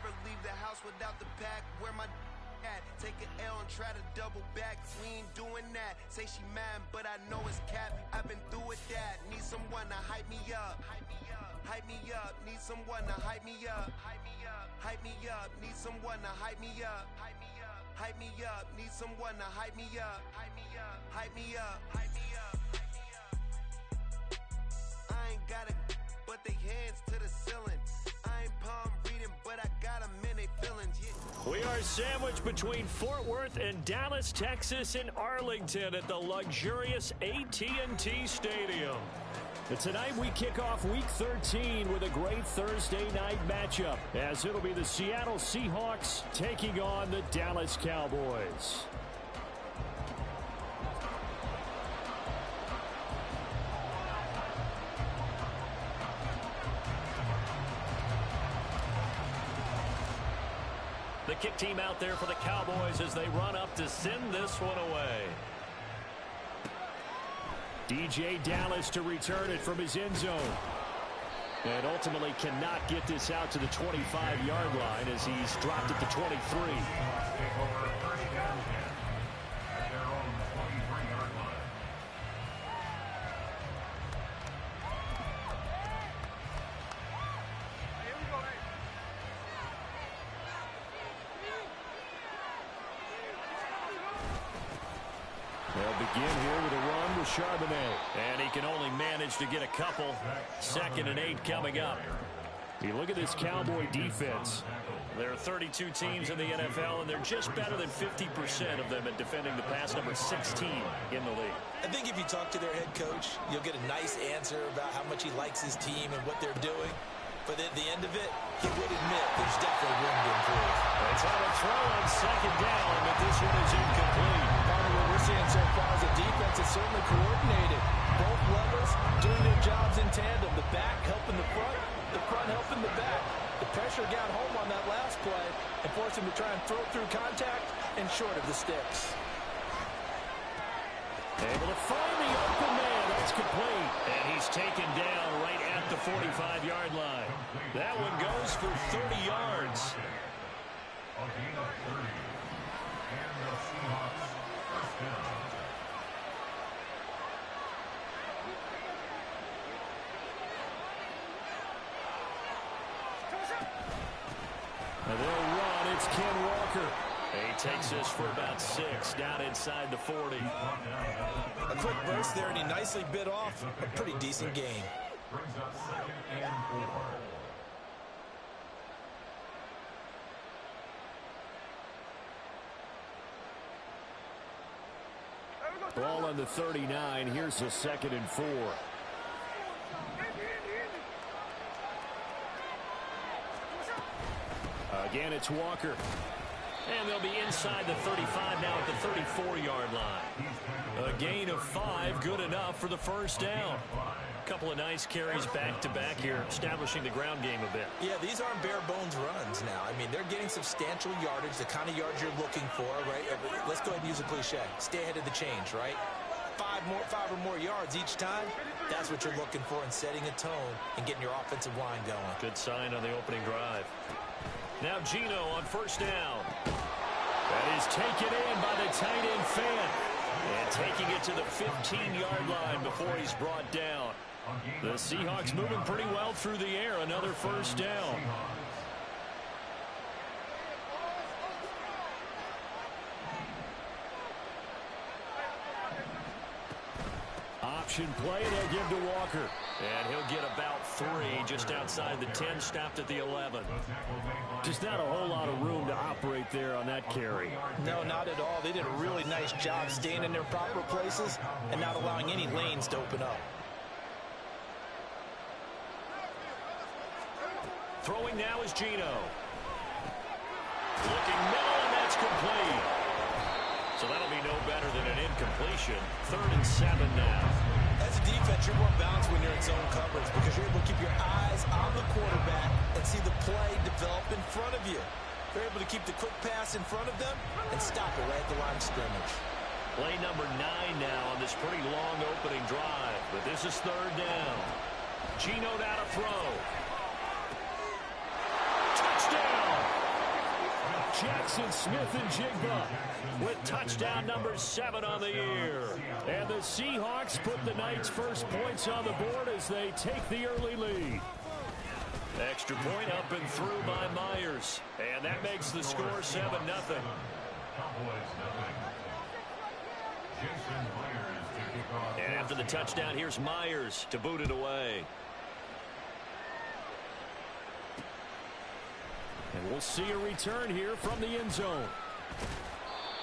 Never leave the house without the pack. Where my at? Take an L and try to double back. We ain't doing that. Say she mad, but I know it's cap. I've been through with that. Need someone to hype me up. Hype me up. Need someone to hype me up. Hype me up. Need someone to hype me up. Hype me up. Need someone to hype me up. Hype me up. Hype me up. Hype me up. I ain't got it, but they hands to the ceiling. I ain't palm reading, but I got them in they feelings. Yeah. We are sandwiched between Fort Worth and Dallas, Texas, and Arlington at the luxurious AT&T Stadium. And tonight we kick off Week 13 with a great Thursday night matchup, as it'll be the Seattle Seahawks taking on the Dallas Cowboys. The kick team out there for the Cowboys as they run up to send this one away. DJ Dallas to return it from his end zone. And ultimately cannot get this out to the 25-yard line as he's dropped at the 23. Begin here with a run with Charbonnet. And he can only manage to get a couple. 2nd and 8 coming up. You look at this Cowboy defense. There are 32 teams in the NFL, and they're just better than 50% of them at defending the pass, number 16 in the league. I think if you talk to their head coach, you'll get a nice answer about how much he likes his team and what they're doing. But at the end of it, he would admit there's definitely room to improve. They try to throw on 2nd down, but this one is incomplete. Part of what we're seeing so far is the defense is certainly coordinated. Both levels doing their jobs in tandem. The back helping the front helping the back. The pressure got home on that last play and forced him to try and throw through contact and short of the sticks. Able to find the open man. That's complete. And he's taken down right at the 45-yard line. That one goes for 30 yards. A gain of 30. And the Seahawks first down. And they'll run. It's Ken Walker. He takes this for about 6 down inside the 40. A quick burst there, and he nicely bit off a pretty decent gain. Brings up 2nd and 4. Ball on the 39. Here's a 2nd and 4. Again, it's Walker. And they'll be inside the 35 now at the 34-yard line. A gain of 5, good enough for the first down. A couple of nice carries back-to-back here, establishing the ground game a bit. Yeah, these aren't bare-bones runs now. I mean, they're getting substantial yardage, the kind of yards you're looking for, right? Let's go ahead and use a cliche. Stay ahead of the change, right? 5 or more yards each time, that's what you're looking for in setting a tone and getting your offensive line going. Good sign on the opening drive. Now Geno on first down. That is taken in by the tight end Fant. And taking it to the 15-yard line before he's brought down. The Seahawks moving pretty well through the air. Another first down. Option play, they'll give to Walker. And he'll get about 3 just outside the 10, stopped at the 11. Just not a whole lot of room to operate there on that carry. No, not at all. They did a really nice job staying in their proper places and not allowing any lanes to open up. Throwing now is Geno. Looking middle, and that's complete. So that'll be no better than an incompletion. 3rd and 7 now. As a defense, you're more balanced when you're in zone coverage because you're able to keep your eyes on the quarterback and see the play develop in front of you. They're able to keep the quick pass in front of them and stop it right at the line of scrimmage. Play number 9 now on this pretty long opening drive. But this is 3rd down. Geno now to throw. Touchdown! Jackson Smith-Njigba with touchdown number 7 on the year. And the Seahawks put the Knights' first points on the board as they take the early lead. Extra point up and through by Myers. And that makes the score 7-0. And after the touchdown, here's Myers to boot it away. And we'll see a return here from the end zone.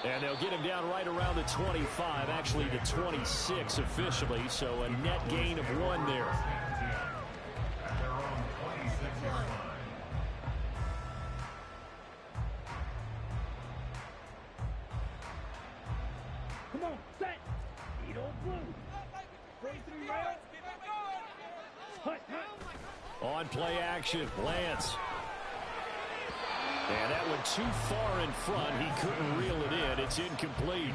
And they'll get him down right around the 25, actually the 26 officially, so a net gain of 1 there. Come on, set. Eat old blue. 43 rounds. On play action, Lance. And that went too far in front. He couldn't reel it in. It's incomplete.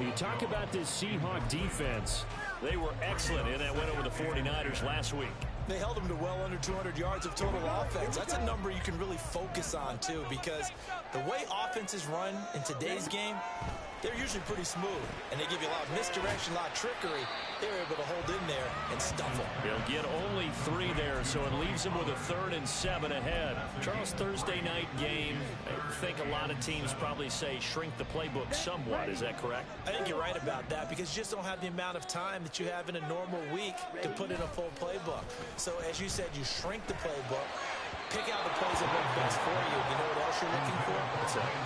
You talk about this Seahawk defense. They were excellent in that win over the 49ers last week. They held them to well under 200 yards of total offense. That's a number you can really focus on, too, because the way offenses run in today's game, they're usually pretty smooth, and they give you a lot of misdirection, a lot of trickery. They were able to hold in there and stuff them. They'll get only 3 there, so it leaves them with a 3rd and 7 ahead. Charles, Thursday night game, I think a lot of teams probably say shrink the playbook somewhat. Is that correct? I think you're right about that because you just don't have the amount of time that you have in a normal week to put in a full playbook. So, as you said, you shrink the playbook. Pick out the plays that work best for you. You know what else you're looking for?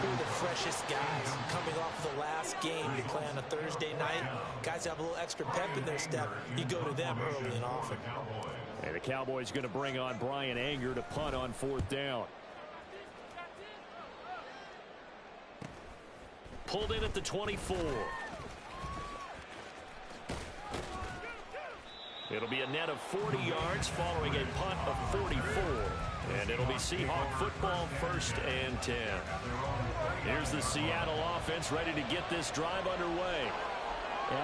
Who are the freshest guys coming off of the last game? You play on a Thursday night. Guys have a little extra pep in their step. You go to them early and often. And the Cowboys going to bring on Brian Anger to punt on 4th down. Pulled in at the 24. It'll be a net of 40 yards following a punt of 44. And it'll be Seahawk football, 1st and 10. Here's the Seattle offense ready to get this drive underway.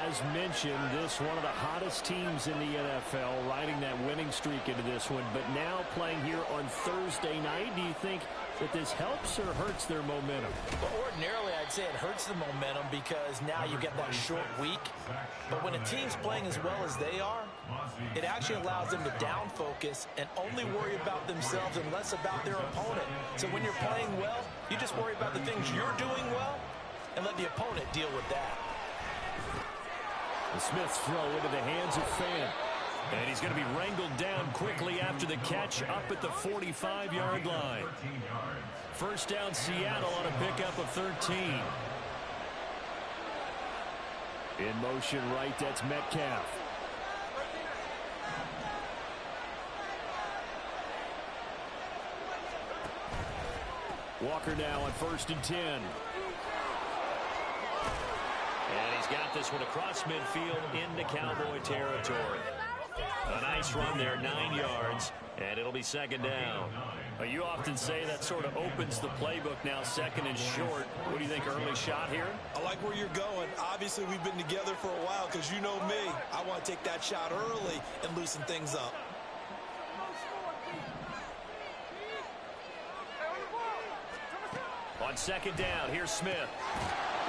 As mentioned, this one of the hottest teams in the NFL, riding that winning streak into this one. But now playing here on Thursday night, do you think that this helps or hurts their momentum? Well, ordinarily, I'd say it hurts the momentum because now you get that short week. But when a team's playing as well as they are, it actually allows them to down focus and only worry about themselves and less about their opponent. So when you're playing well, you just worry about the things you're doing well and let the opponent deal with that. The Smith's throw into the hands of Fant. And he's going to be wrangled down quickly after the catch up at the 45-yard line. 1st down Seattle on a pickup of 13. In motion right, that's Metcalf. Walker now on 1st and 10. And he's got this one across midfield into Cowboy territory. A nice run there, 9 yards, and it'll be 2nd down. You often say that sort of opens the playbook now, 2nd and short. What do you think, early shot here? I like where you're going. Obviously, we've been together for a while because you know me. I want to take that shot early and loosen things up. On 2nd down, here's Smith.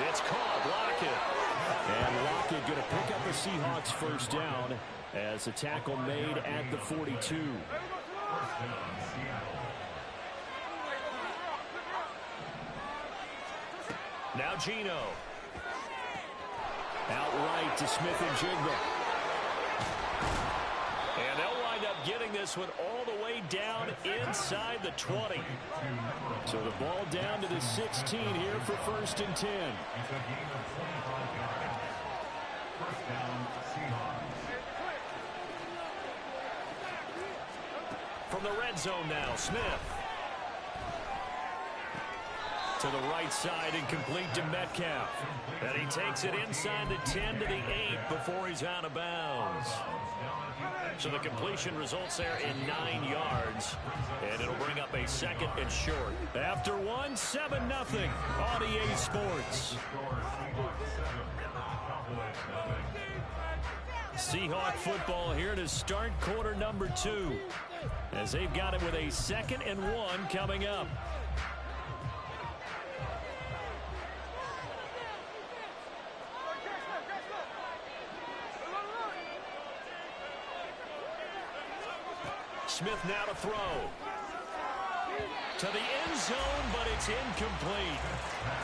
It's caught, Lockett. And Lockett going to pick up the Seahawks 1st down as a tackle made at the 42. Now Geno. Outright to Smith-Njigba. And they'll wind up getting this one all the way down inside the 20. So the ball down to the 16 here for 1st and 10. From the red zone now, Smith. To the right side and complete to Metcalf. And he takes it inside the 10 to the 8 before he's out of bounds. So the completion results there in 9 yards. And it'll bring up a 2nd and short. After 1, 7-0 on EA Sports. Seahawk football here to start quarter number 2. As they've got it with a 2nd and 1 coming up. Smith now to throw. To the end zone, but it's incomplete.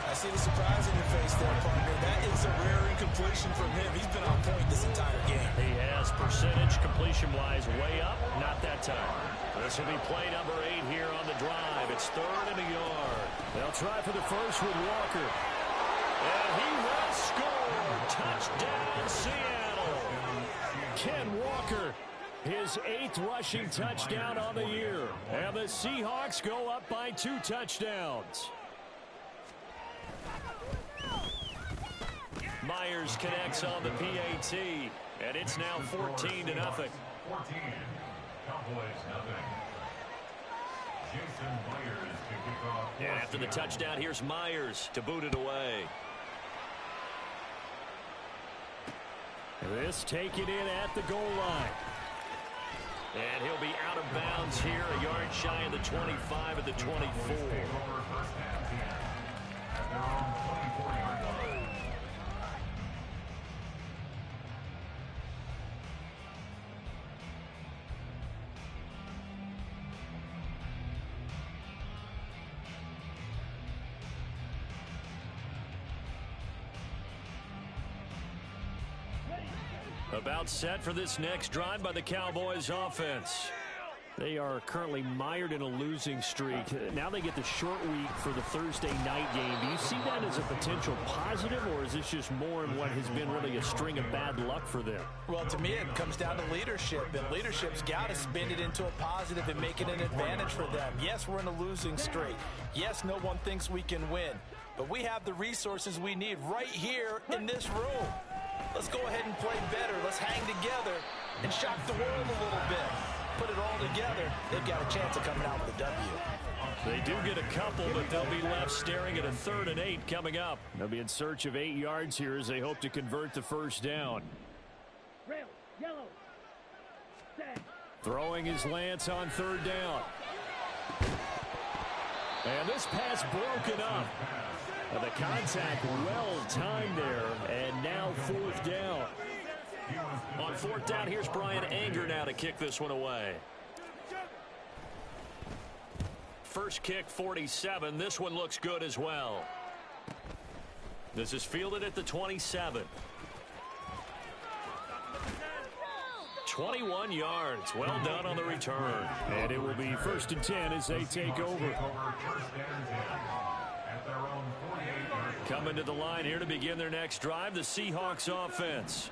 I see the surprise in your face there, partner. That is a rare incompletion from him. He's been on point this entire game. He has percentage completion-wise way up. Not that time. This will be play number 8 here on the drive. It's 3rd and a yard. They'll try for the first with Walker. And he will score. Touchdown, Seattle. Ken Walker, his 8th rushing touchdown on the year. And the Seahawks go up by 2 touchdowns. Myers connects on the PAT, and it's now 14-0. 14. Cowboys nothing. Jason Myers to kick off. And after the touchdown, here's Myers to boot it away. This taken in at the goal line. And he'll be out of bounds here, a yard shy of the 25 at the 24. First and 10 at their own 24-yard line. About set for this next drive by the Cowboys offense. They are currently mired in a losing streak. Now they get the short week for the Thursday night game. Do you see that as a potential positive, or is this just more in what has been really a string of bad luck for them? Well, to me, it comes down to leadership, and leadership's got to spin it into a positive and make it an advantage for them. Yes, we're in a losing streak. Yes, no one thinks we can win, but we have the resources we need right here in this room. Let's go ahead and play better. Let's hang together and shock the world a little bit. Put it all together, they've got a chance of coming out with a W. They do get a couple, but they'll be left staring at a 3rd and 8 coming up. They'll be in search of 8 yards here as they hope to convert the first down. Red, yellow, set. Throwing his Lance on 3rd down. And this pass broken up. The contact well timed there, and now 4th down. On 4th down, here's Brian Anger now to kick this one away. First kick, 47. This one looks good as well. This is fielded at the 27. 21 yards. Well done on the return. And it will be 1st and 10 as they take over. Coming to the line here to begin their next drive, the Seahawks offense.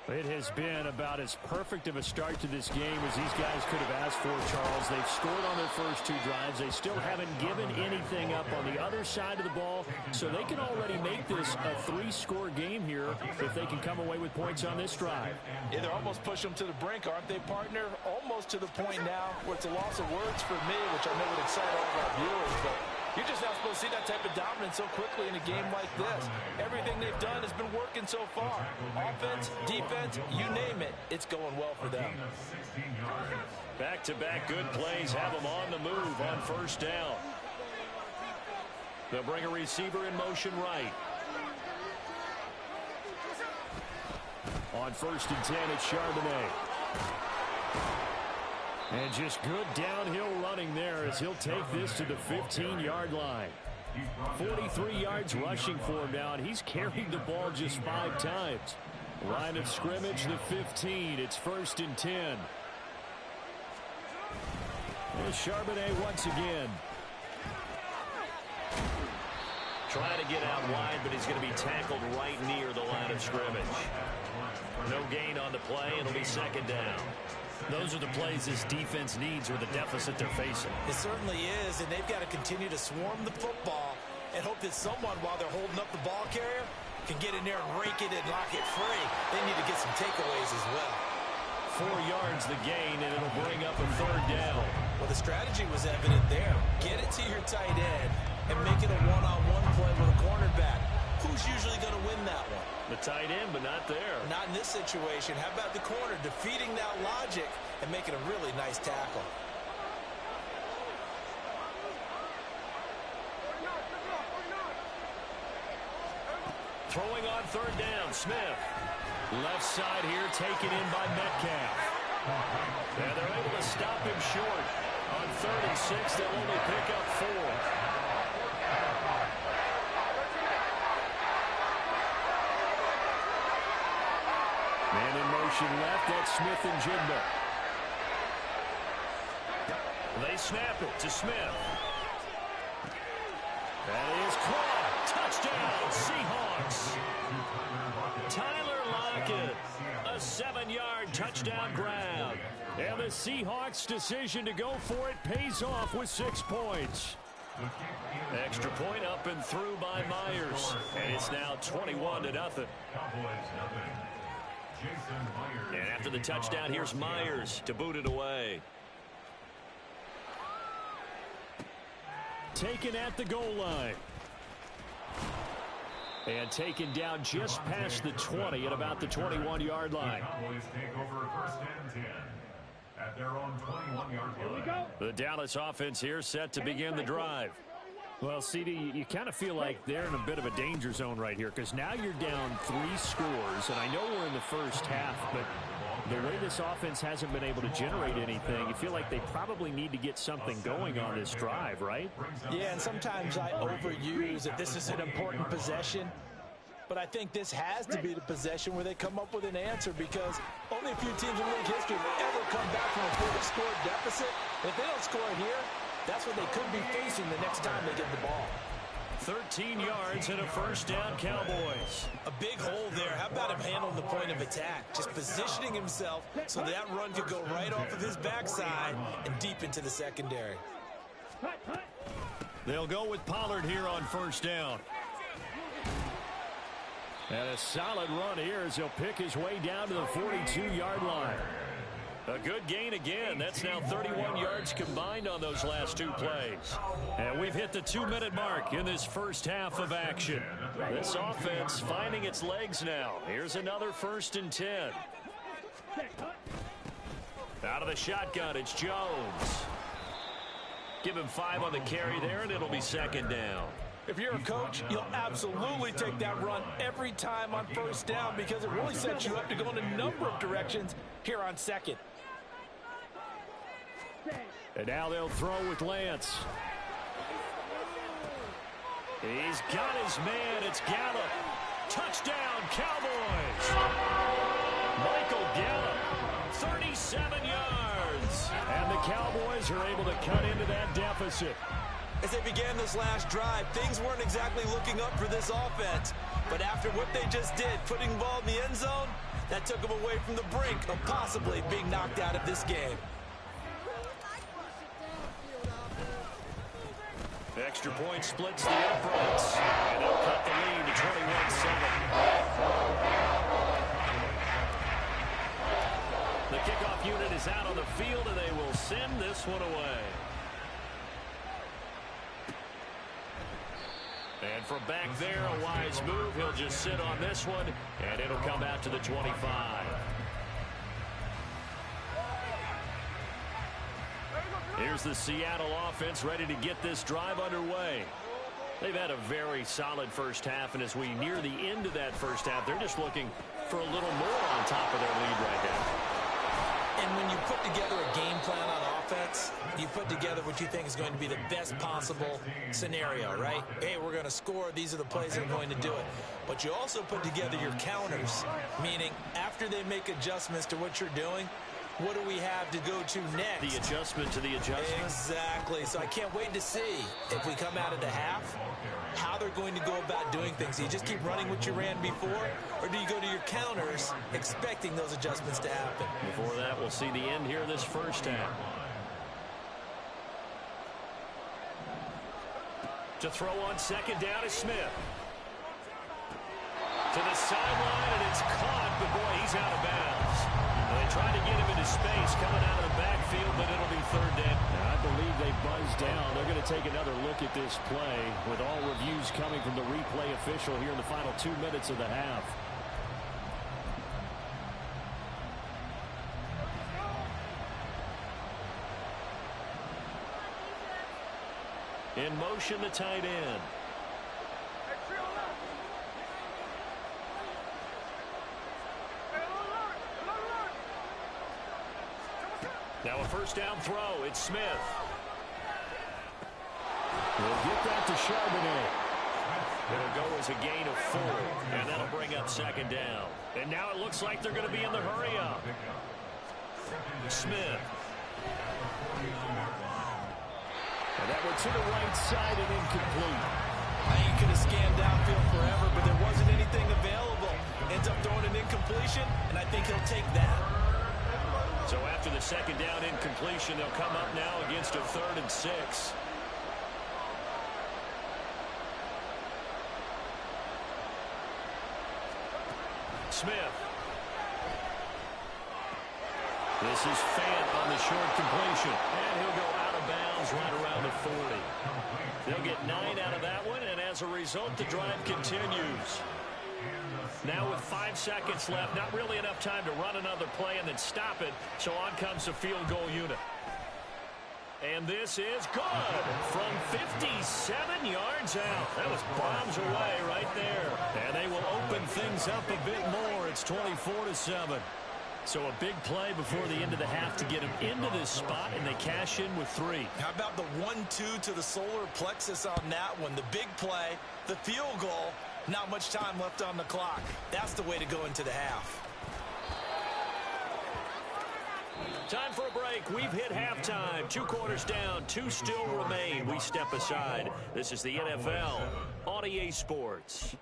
It has been about as perfect of a start to this game as these guys could have asked for, Charles. They've scored on their first 2 drives. They still haven't given anything up on the other side of the ball, so they can already make this a 3-score game here if they can come away with points on this drive. Yeah, they're almost pushing them to the brink, aren't they, partner? Almost to the point now where it's a loss of words for me, which I know would excite all of our viewers, but you're just not supposed to see that type of dominance so quickly in a game like this. Everything they've done has been working so far. Offense, defense, you name it, it's going well for them. Back-to-back good plays have them on the move on 1st down. They'll bring a receiver in motion right. On 1st and 10, it's Charbonnet. And just good downhill running there as he'll take this to the 15-yard line. 43 yards rushing for him now, and he's carried the ball just 5 times. Line of scrimmage, the 15. It's 1st and 10. There's Charbonnet once again. Trying to get out wide, but he's going to be tackled right near the line of scrimmage. No gain on the play. It'll be 2nd down. Those are the plays this defense needs with the deficit they're facing. It certainly is, and they've got to continue to swarm the football and hope that someone, while they're holding up the ball carrier, can get in there and rake it and knock it free. They need to get some takeaways as well. 4 yards the gain, and it'll bring up a 3rd down. Well, the strategy was evident there. Get it to your tight end and make it a one-on-one play with a cornerback. Who's usually going to win that one? The tight end, but not there. Not in this situation. How about the corner defeating that logic and making a really nice tackle? Throwing on 3rd down, Smith. Left side here taken in by Metcalf. And they're able to stop him short. On 3rd and 6, they'll only pick up 4. Man in motion left. That's Smith and Jigba. They snap it to Smith. That is caught. Touchdown, Seahawks. Tyler Lockett. A 7-yard touchdown grab. And the Seahawks' decision to go for it pays off with 6 points. Extra point up and through by Myers. And it's now 21-0. And after the touchdown, here's Myers to boot it away. Taken at the goal line. And taken down just past the 20 at about the 21-yard line. Cowboys take over 1st and 10 at their own 21-yard line. The Dallas offense here set to begin the drive. Well, CD, you kind of feel like they're in a bit of a danger zone right here because now you're down 3 scores, and I know we're in the first half, but the way this offense hasn't been able to generate anything, you feel like they probably need to get something going on this drive, right? Yeah, and sometimes I overuse that this is an important possession, but I think this has to be the possession where they come up with an answer because only a few teams in league history have ever come back from a 4-score deficit. If they don't score here, that's what they could be facing the next time they get the ball. 13 yards and a 1st down, Cowboys. A big hole there. How about him handling the point of attack? Just positioning himself so that run could go right off of his backside and deep into the secondary. They'll go with Pollard here on 1st down. And a solid run here as he'll pick his way down to the 42-yard line. A good gain again. That's now 31 yards combined on those last 2 plays. And we've hit the 2-minute mark in this first half of action. This offense finding its legs now. Here's another 1st and 10. Out of the shotgun, it's Jones. Give him 5 on the carry there, and it'll be 2nd down. If you're a coach, you'll absolutely take that run every time on 1st down because it really sets you up to go in a number of directions here on 2nd. And now they'll throw with Lance. He's got his man. It's Gallup. Touchdown, Cowboys. Michael Gallup, 37 yards. And the Cowboys are able to cut into that deficit. As they began this last drive, things weren't exactly looking up for this offense. But after what they just did, putting the ball in the end zone, that took them away from the brink of possibly being knocked out of this game. Extra point splits the uprights. And they'll cut the lead to 21-7. The kickoff unit is out on the field, and they will send this one away. And from back there, a wise move. He'll just sit on this one, and it'll come out to the 25. Here's the Seattle offense ready to get this drive underway. They've had a very solid first half, and as we near the end of that first half, they're just looking for a little more on top of their lead right now. And when you put together a game plan on offense, you put together what you think is going to be the best possible scenario, right? Hey, we're going to score. These are the plays that are going to do it. But you also put together your counters, meaning after they make adjustments to what you're doing, what do we have to go to next? The adjustment to the adjustment. Exactly. So I can't wait to see if we come out of the half, how they're going to go about doing things. Do you just keep running what you ran before, or do you go to your counters expecting those adjustments to happen? Before that, we'll see the end here this first half. To throw on 2nd down is Smith. To the sideline, and it's caught, but boy, he's out of bounds. They tried to get him into space coming out of the backfield, but it'll be 3rd down. I believe they buzzed down. They're going to take another look at this play with all reviews coming from the replay official here in the final 2 minutes of the half. In motion, the tight end. Now a first down throw. It's Smith. We'll get that to Charbonnet. It'll go as a gain of 4, and that'll bring up second down. And now it looks like they're going to be in the hurry-up. Smith. And that one to the right side and incomplete. I think he could have scanned downfield forever, but there wasn't anything available. Ends up throwing an incompletion, and I think he'll take that. So after the second down incompletion, they'll come up now against a 3rd and 6. Smith. This is Fant on the short completion. And he'll go out of bounds right around the 40. They'll get 9 out of that one, and as a result, the drive continues. Now with 5 seconds left, not really enough time to run another play and then stop it, so on comes the field goal unit. And this is good from 57 yards out. That was bombs away right there. And they will open things up a bit more. It's 24-7. So a big play before the end of the half to get them into this spot, and they cash in with 3. How about the 1-2 to the solar plexus on that one? The big play, the field goal, not much time left on the clock. That's the way to go into the half. Time for a break. We've hit halftime. 2 quarters down. 2 still remain. We step aside. This is the NFL on EA Sports.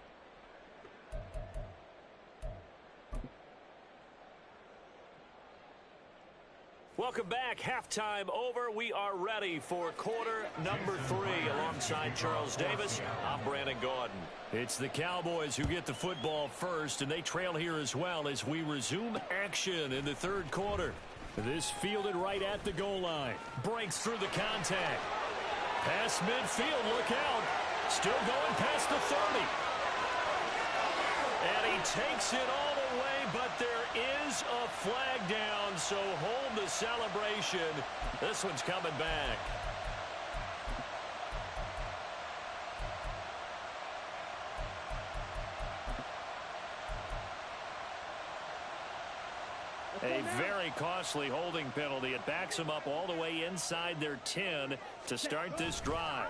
Welcome back. Halftime over. We are ready for quarter number 3. Alongside Charles Davis, I'm Brandon Gaudin. It's the Cowboys who get the football first, and they trail here as well as we resume action in the 3rd quarter. This fielded right at the goal line. Breaks through the contact. Past midfield, look out. Still going past the 30. And he takes it all the way, but there is a flag down, so hold the celebration. This one's coming back. A very costly holding penalty. It backs them up all the way inside their 10 to start this drive.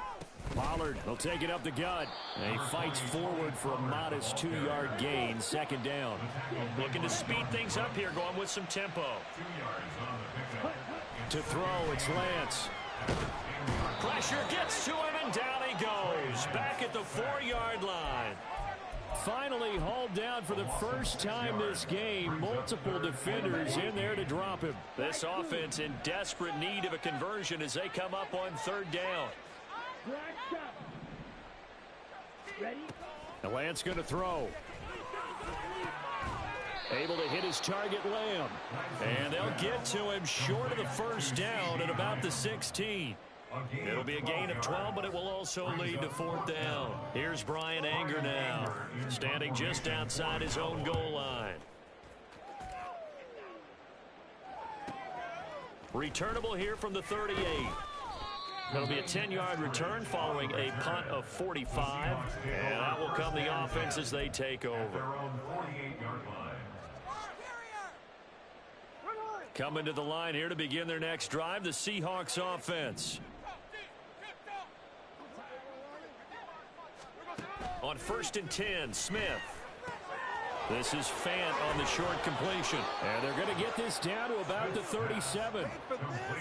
Pollard will take it up the gut. And he fights forward for a modest 2-yard gain. Second down. Looking to speed things up here, going with some tempo. To throw, it's Lance. Pressure gets to him, and down he goes. Back at the 4-yard line. Finally hauled down for the first time this game. Multiple defenders in there to drop him. This offense in desperate need of a conversion as they come up on 3rd down. Ready? The Lance going to throw. Able to hit his target, Lamb. And they'll get to him short of the first down at about the 16. It'll be a gain of 12, but it will also lead to 4th down. Here's Brian Anger now, standing just outside his own goal line. Returnable here from the 38. It'll be a 10-yard return following a punt of 45. And that will come the offense as they take over. Coming to the line here to begin their next drive, the Seahawks offense. On 1st and 10, Smith. This is Fant on the short completion. And they're going to get this down to about the 37.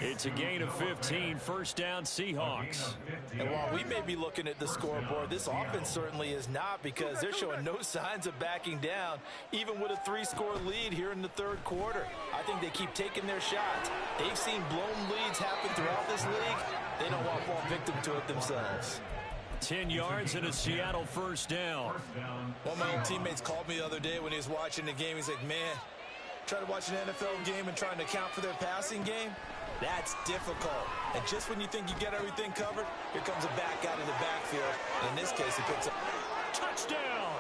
It's a gain of 15. First down, Seahawks. And while we may be looking at the scoreboard, this offense certainly is not, because they're showing no signs of backing down, even with a 3-score lead here in the 3rd quarter. I think they keep taking their shots. They've seen blown leads happen throughout this league. They don't want to fall victim to it themselves. 10 yards and a Seattle first down. One of my old teammates called me the other day when he was watching the game. He's like, man, trying to watch an NFL game and trying to account for their passing game, that's difficult. And just when you think you get everything covered, here comes a back out of the backfield. And in this case, he picks up. Touchdown!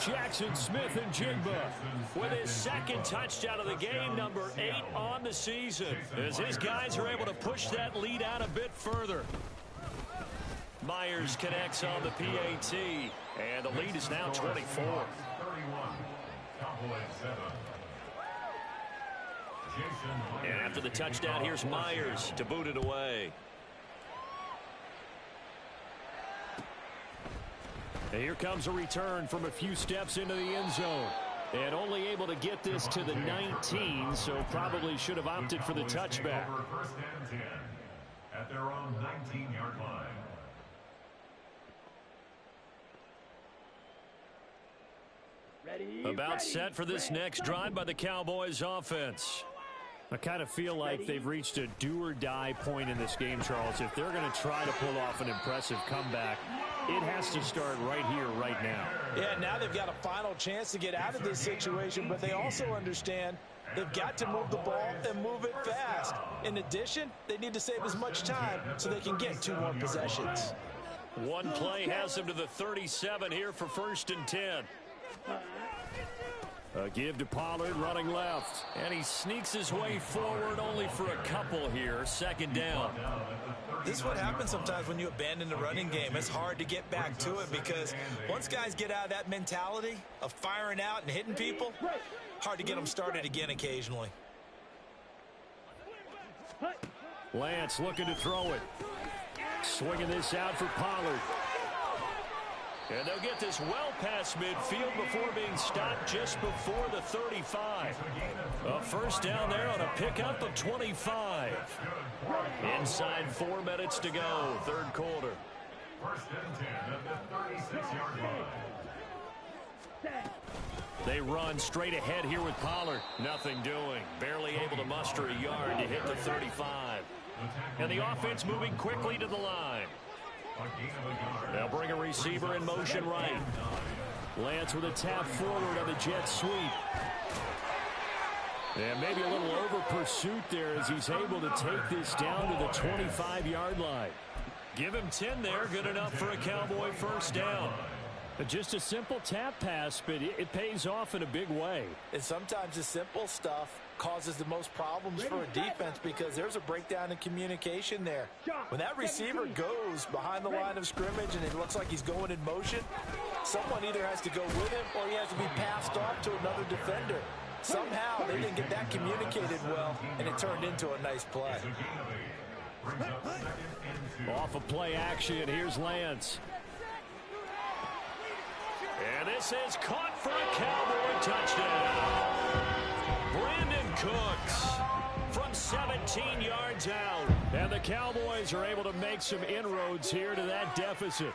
Jackson Smith and Jigba with his 2nd touchdown of the game, number 8 on the season, as his guys are able to push that lead out a bit further. Myers connects on the PAT, and the lead is now 24. And after the touchdown, here's Myers to boot it away. And here comes a return from a few steps into the end zone. And only able to get this to the 19, so probably should have opted for the touchback. First and 10 at their own 19-yard line. About set for this next drive by the Cowboys offense. I kind of feel like they've reached a do-or-die point in this game, Charles. If they're going to try to pull off an impressive comeback, it has to start right here, right now. Yeah, now they've got a final chance to get out of this situation, but they also understand they've got to move the ball and move it fast. In addition, they need to save as much time so they can get 2 more possessions. One play has them to the 37 here for 1st and 10. A give to Pollard running left. And he sneaks his way forward only for a couple here. 2nd down. This is what happens sometimes when you abandon the running game. It's hard to get back to it because once guys get out of that mentality of firing out and hitting people, hard to get them started again occasionally. Lance looking to throw it. Swinging this out for Pollard. And they'll get this well past midfield before being stopped just before the 35. A 1st down there on a pickup of 25. Inside 4 minutes to go, 3rd quarter. 1st and 10 at the 36-yard line. They run straight ahead here with Pollard. Nothing doing. Barely able to muster a yard to hit the 35. And the offense moving quickly to the line. They'll bring a receiver in motion right. Lance with a tap forward on the jet sweep. And maybe a little over pursuit there as he's able to take this down to the 25-yard line. Give him 10 there. Good enough for a Cowboy 1st down. Just a simple tap pass, but it pays off in a big way. And sometimes the simple stuff causes the most problems for a defense because there's a breakdown in communication there. When that receiver goes behind the line of scrimmage and it looks like he's going in motion, someone either has to go with him or he has to be passed off to another defender. Somehow they didn't get that communicated well, and it turned into a nice play. Off of play action, here's Lance. And this is caught for a Cowboy touchdown. Brandon Cooks from 17 yards out. And the Cowboys are able to make some inroads here to that deficit.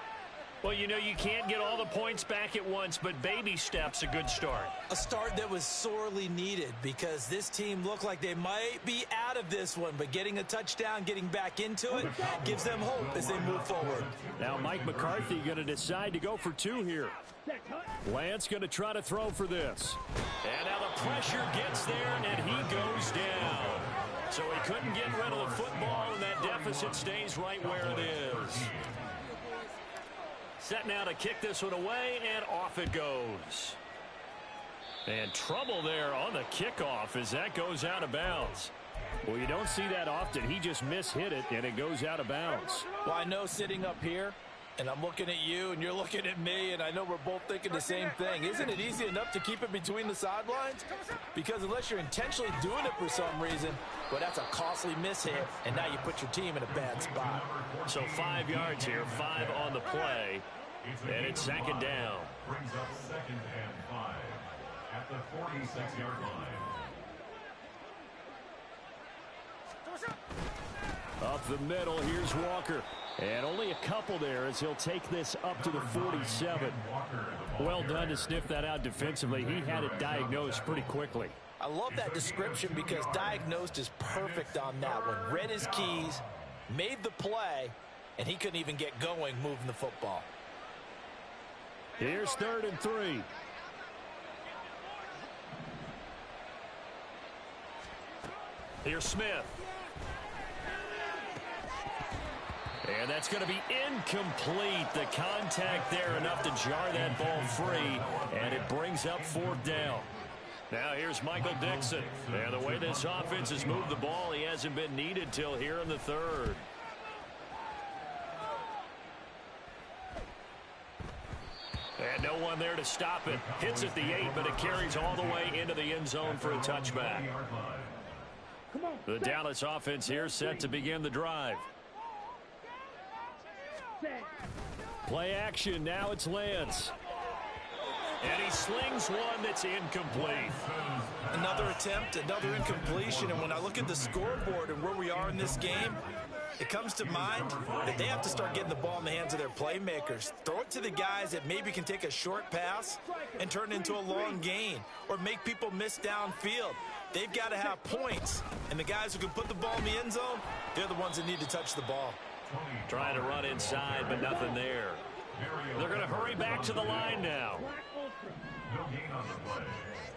Well, you know, you can't get all the points back at once, but baby steps a good start. A start that was sorely needed because this team looked like they might be out of this one, but getting a touchdown, getting back into it, gives them hope as they move forward. Now Mike McCarthy going to decide to go for 2 here. Lance going to try to throw for this. And now the pressure gets there, and he goes down. So he couldn't get rid of the football, and that deficit stays right where it is. Set now to kick this one away, and off it goes. And trouble there on the kickoff as that goes out of bounds. Well, you don't see that often. He just mishit it, and it goes out of bounds. Well, I know sitting up here, and I'm looking at you, and you're looking at me, and I know we're both thinking the same thing. Isn't it easy enough to keep it between the sidelines? Because unless you're intentionally doing it for some reason, well, that's a costly mishit, and now you put your team in a bad spot. So 5 yards here, 5 on the play, and it's 2nd down. Brings up 2nd and 5 at the 46-yard line. Up the middle, here's Walker. And only a couple there as he'll take this up to the 47. Well done to sniff that out defensively. He had it diagnosed pretty quickly. I love that description because diagnosed is perfect on that one. Read his keys, made the play, and he couldn't even get going moving the football. Here's 3rd and 3. Here's Smith. And that's going to be incomplete. The contact there enough to jar that ball free, and it brings up 4th down. Now here's Michael Dixon. And the way this offense has moved the ball, he hasn't been needed till here in the 3rd. And no one there to stop it. Hits at the 8, but it carries all the way into the end zone for a touchback. The Dallas offense here set to begin the drive. Play action. Now it's Lance. And he slings one that's incomplete. Another attempt, another incompletion. And when I look at the scoreboard and where we are in this game, it comes to mind that they have to start getting the ball in the hands of their playmakers. Throw it to the guys that maybe can take a short pass and turn it into a long gain or make people miss downfield. They've got to have points. And the guys who can put the ball in the end zone, they're the ones that need to touch the ball. Trying to run inside, but nothing there. They're going to hurry back to the line now. No gain on the play.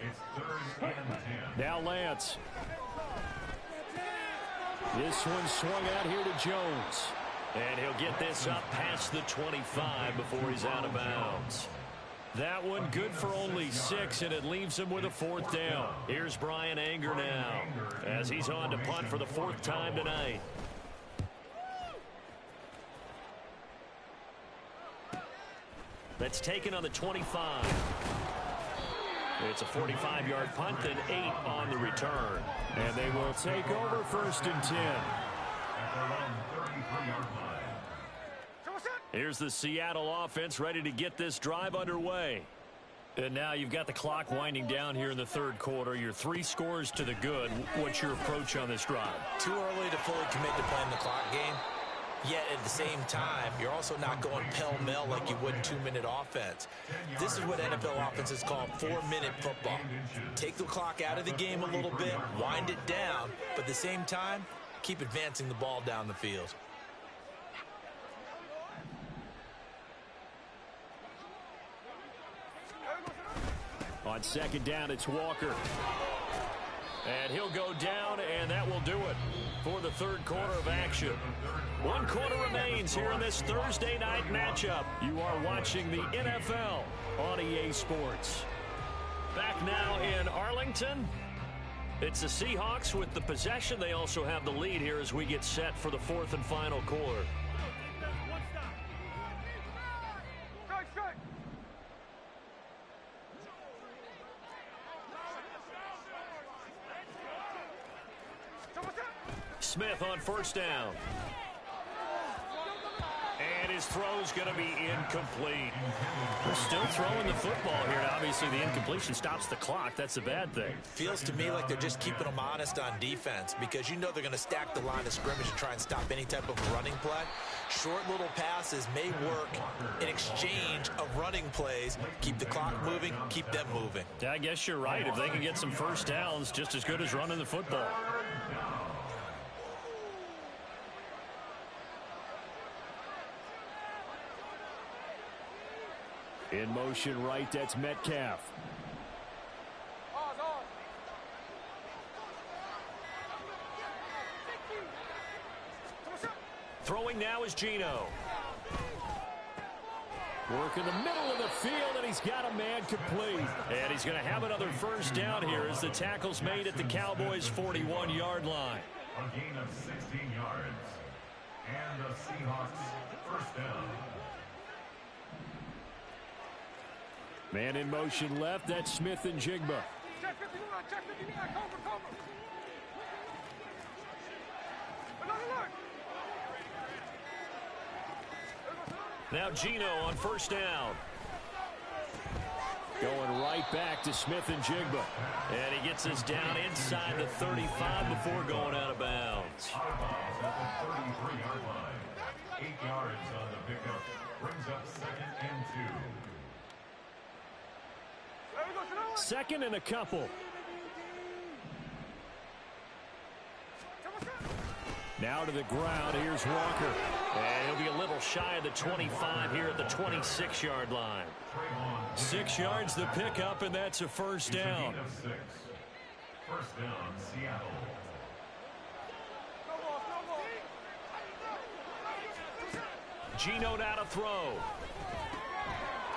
It's 3rd and 10. Now Lance. This one swung out here to Jones. And he'll get this up past the 25 before he's out of bounds. That one good for only 6, and it leaves him with a 4th down. Here's Brian Anger now as he's on to punt for the 4th time tonight. That's taken on the 25. It's a 45-yard punt, then 8 on the return. And they will take over 1st and 10. Here's the Seattle offense ready to get this drive underway. And now you've got the clock winding down here in the 3rd quarter. You're 3 scores to the good. What's your approach on this drive? Too early to fully commit to playing the clock game. Yet at the same time, you're also not going pell-mell like you would in 2-minute offense. This is what NFL offenses call 4-minute football. Take the clock out of the game a little bit, wind it down, but at the same time, keep advancing the ball down the field. On 2nd down, it's Walker. And he'll go down, and that will do it for the 3rd quarter of action. 1 quarter remains here in this Thursday night matchup. You are watching the NFL on EA Sports. Back now in Arlington. It's the Seahawks with the possession. They also have the lead here as we get set for the 4th and final quarter. Smith on 1st down. And his throw's going to be incomplete. They're still throwing the football here. Obviously, the incompletion stops the clock. That's a bad thing. Feels to me like they're just keeping them honest on defense because you know they're going to stack the line of scrimmage and try and stop any type of running play. Short little passes may work in exchange of running plays. Keep the clock moving, keep them moving. Yeah, I guess you're right. If they can get some 1st downs, just as good as running the football. In motion right, that's Metcalf. Throwing now is Geno. Work in the middle of the field, and he's got a man complete. And he's going to have another 1st down here as the tackle's made at the Cowboys' 41-yard line. A gain of 16 yards. And the Seahawks 1st down. Man in motion left, that's Smith and Jigba. Now Geno on 1st down. Going right back to Smith and Jigba. And he gets us down inside the 35 before going out of bounds. At the 33-yard line. 8 yards on the pickup. Brings up 2nd and 2. 2nd and a couple. Now to the ground. Here's Walker. And he'll be a little shy of the 25 here at the 26-yard line. 6 yards the pickup, and that's a 1st down. 6. 1st down, Seattle. Geno now to throw.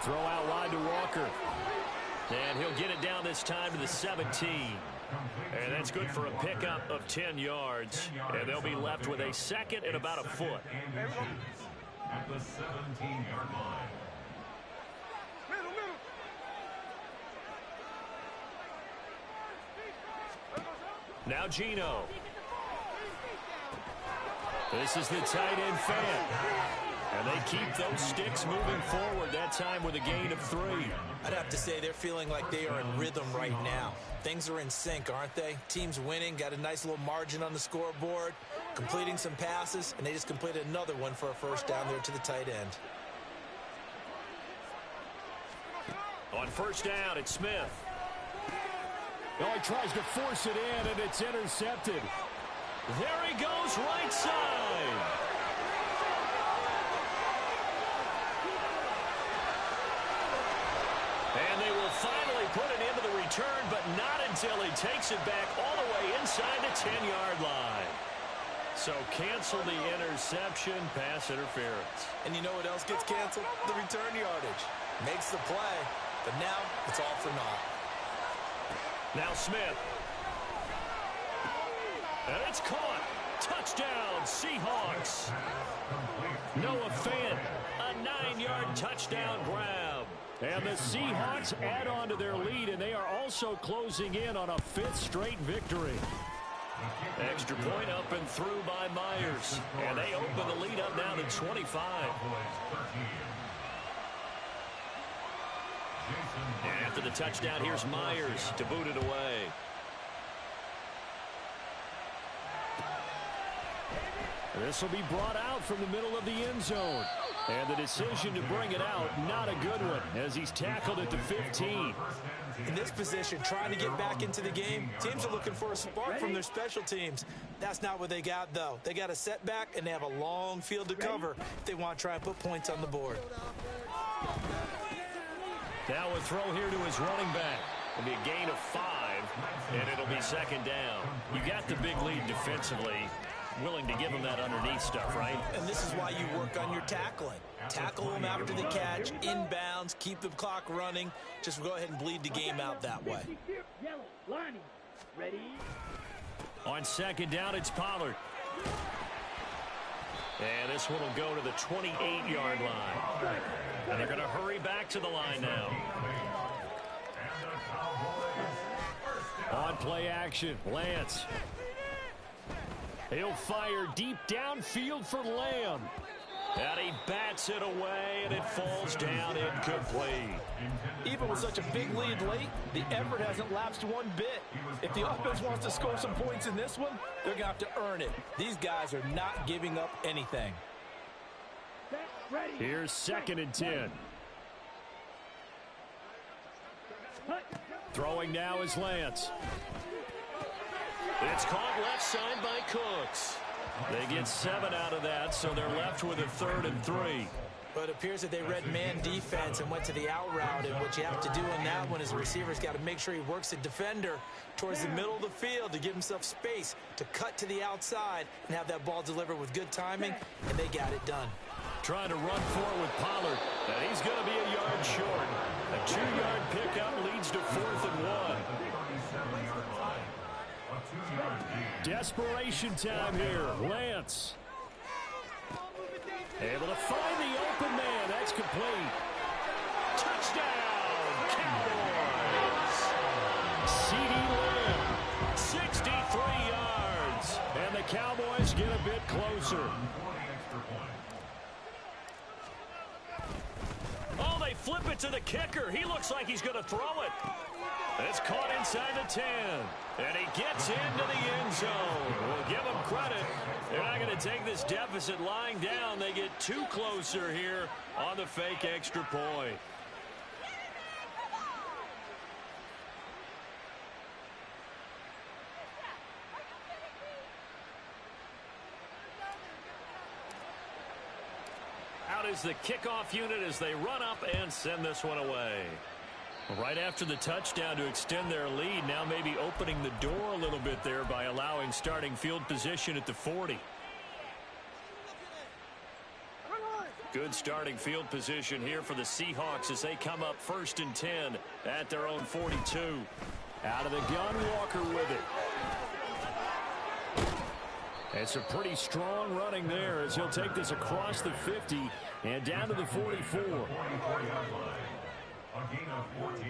Throw out wide to Walker. And he'll get it down this time to the 17. And that's good for a pickup of 10 yards. And they'll be left with a 2nd and about a foot. At the 17-yard line. Now Geno. This is the tight end fan. And they keep those sticks moving forward, that time with a gain of 3. I'd have to say they're feeling like they are in rhythm right now. Things are in sync, aren't they? Team's winning, got a nice little margin on the scoreboard, completing some passes, and they just completed another one for a first down there to the tight end. On first down, it's Smith. Oh, he tries to force it in, and it's intercepted. There he goes, right side. And they will finally put it into the return, but not until he takes it back all the way inside the 10-yard line. So cancel the interception, pass interference. And you know what else gets canceled? The return yardage. Makes the play, but now it's all for naught. Now Smith. And it's caught. Touchdown, Seahawks. Noah Fant, a 9-yard touchdown grab. And the Seahawks add on to their lead, and they are also closing in on a 5th straight victory. Extra point up and through by Myers. And they open the lead up now to 25. And after the touchdown, here's Myers to boot it away. This will be brought out from the middle of the end zone. And the decision to bring it out, not a good one, as he's tackled at the 15. In this position, trying to get back into the game, teams are looking for a spark from their special teams. That's not what they got, though. They got a setback, and they have a long field to cover if they want to try and put points on the board. Now a throw here to his running back. It'll be a gain of 5, and it'll be second down. You got the big lead defensively. Willing to give him that underneath stuff, right? And this is why you work on your tackling. Tackle them after the catch, inbounds, keep the clock running. Just go ahead and bleed the game out that way. Yellow, lining, ready. On second down, it's Pollard. And this one will go to the 28-yard line. And they're going to hurry back to the line now. On play action, Lance. He'll fire deep downfield for Lamb. And he bats it away, and it falls down incomplete. Even with such a big lead late, the effort hasn't lapsed one bit. If the offense wants to score some points in this one, they're going to have to earn it. These guys are not giving up anything. Here's 2nd and 10. Throwing now is Lance. It's caught left side by Cooks. They get 7 out of that, so they're left with a 3rd and 3. But it appears that they read man defense and went to the out route, and what you have to do in that one is the receiver's got to make sure he works the defender towards the middle of the field to give himself space to cut to the outside and have that ball delivered with good timing, and they got it done. Trying to run forward with Pollard, and he's going to be a yard short. A 2-yard pickup leads to 4th and 1. Desperation time here. Lance. Able to find the open man. That's complete. Touchdown, Cowboys. CeeDee Lamb, 63 yards. And the Cowboys get a bit closer. Oh, they flip it to the kicker. He looks like he's going to throw it. It's caught inside the 10. And he gets into the end zone. We'll give them credit. They're not going to take this deficit lying down. They get 2 closer here on the fake extra point. Out is the kickoff unit as they run up and send this one away. Right after the touchdown to extend their lead, now maybe opening the door a little bit there by allowing starting field position at the 40. Good starting field position here for the Seahawks as they come up 1st and 10 at their own 42. Out of the gun, Walker with it. It's a pretty strong running there as he'll take this across the 50 and down to the 44. A gain of 14.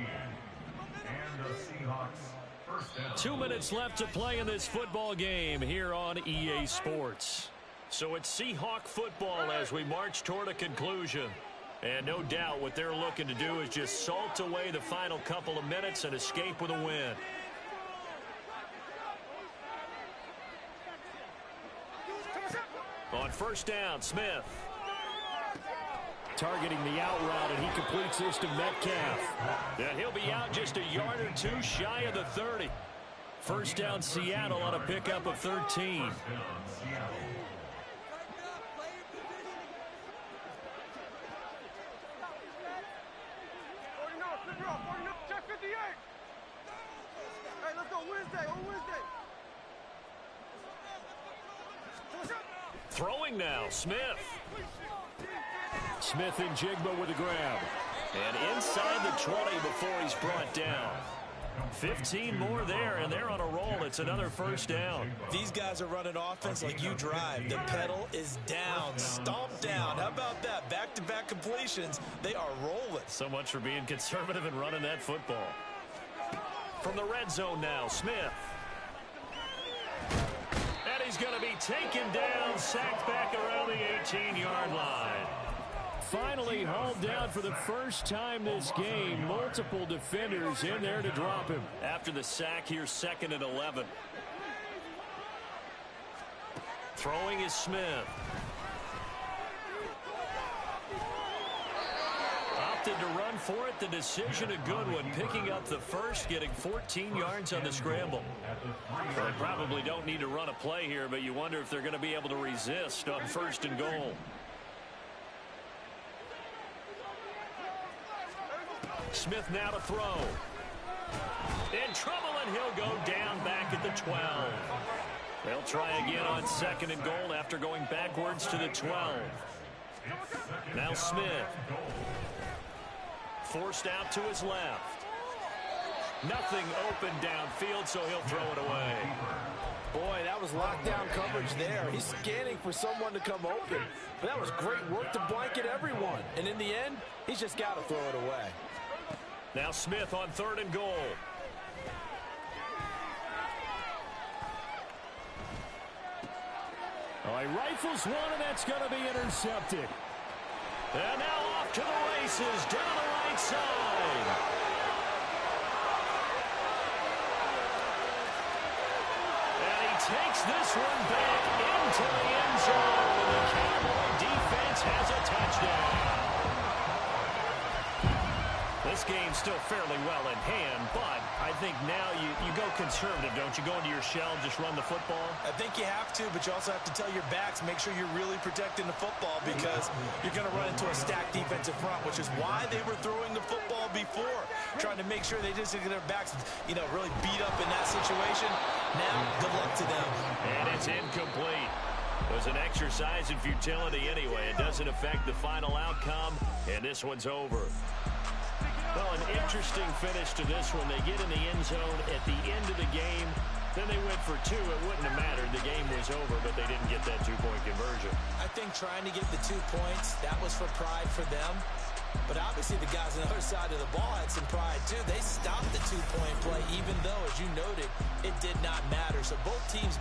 And the Seahawks first down. 2 minutes left to play in this football game here on EA Sports. So it's Seahawk football as we march toward a conclusion. And no doubt what they're looking to do is just salt away the final couple of minutes and escape with a win. On first down, Smith. Targeting the out route, and he completes this to Metcalf. And he'll be out just a yard or two shy of the 30. First down, Seattle on a pickup of 13. Throwing now, Smith. Smith and Jigba with a grab. And inside the 20 before he's brought down. 15 more there, and they're on a roll. It's another first down. These guys are running offense like you drive. The pedal is down, stomped down. How about that? Back-to-back completions. They are rolling. So much for being conservative and running that football. From the red zone now, Smith. And he's going to be taken down, sacked back around the 18-yard line. Finally hauled down for the first time this game. Multiple defenders in there to drop him. After the sack, here's 2nd and 11. Throwing is Smith. Opted to run for it. The decision a good one. Picking up the first, getting 14 yards on the scramble. Well, they probably don't need to run a play here, but you wonder if they're going to be able to resist on 1st and goal. Smith now to throw. In trouble, and he'll go down back at the 12. They'll try again on 2nd and goal after going backwards to the 12. Now Smith. Forced out to his left. Nothing open downfield, so he'll throw it away. Boy, that was lockdown coverage there. He's scanning for someone to come open. But that was great work to blanket everyone. And in the end, he's just got to throw it away. Now Smith on 3rd and goal. Oh, he rifles one, and that's going to be intercepted. And now off to the races down the right side. And he takes this one back into the end zone. And the Cowboy defense has a touchdown. This game's still fairly well in hand, but I think now you go conservative, don't you? Go into your shell and just run the football? I think you have to, but you also have to tell your backs, make sure you're really protecting the football because you're going to run into a stacked defensive front, which is why they were throwing the football before, trying to make sure they just get their backs, really beat up in that situation. Now, good luck to them. And it's incomplete. It was an exercise in futility anyway. It doesn't affect the final outcome, and this one's over. Well, an interesting finish to this one. They get in the end zone at the end of the game. Then they went for 2. It wouldn't have mattered. The game was over, but they didn't get that 2-point conversion. I think trying to get the 2 points, that was for pride for them. But obviously the guys on the other side of the ball had some pride, too. They stopped the 2-point play, even though, as you noted, it did not matter. So both teams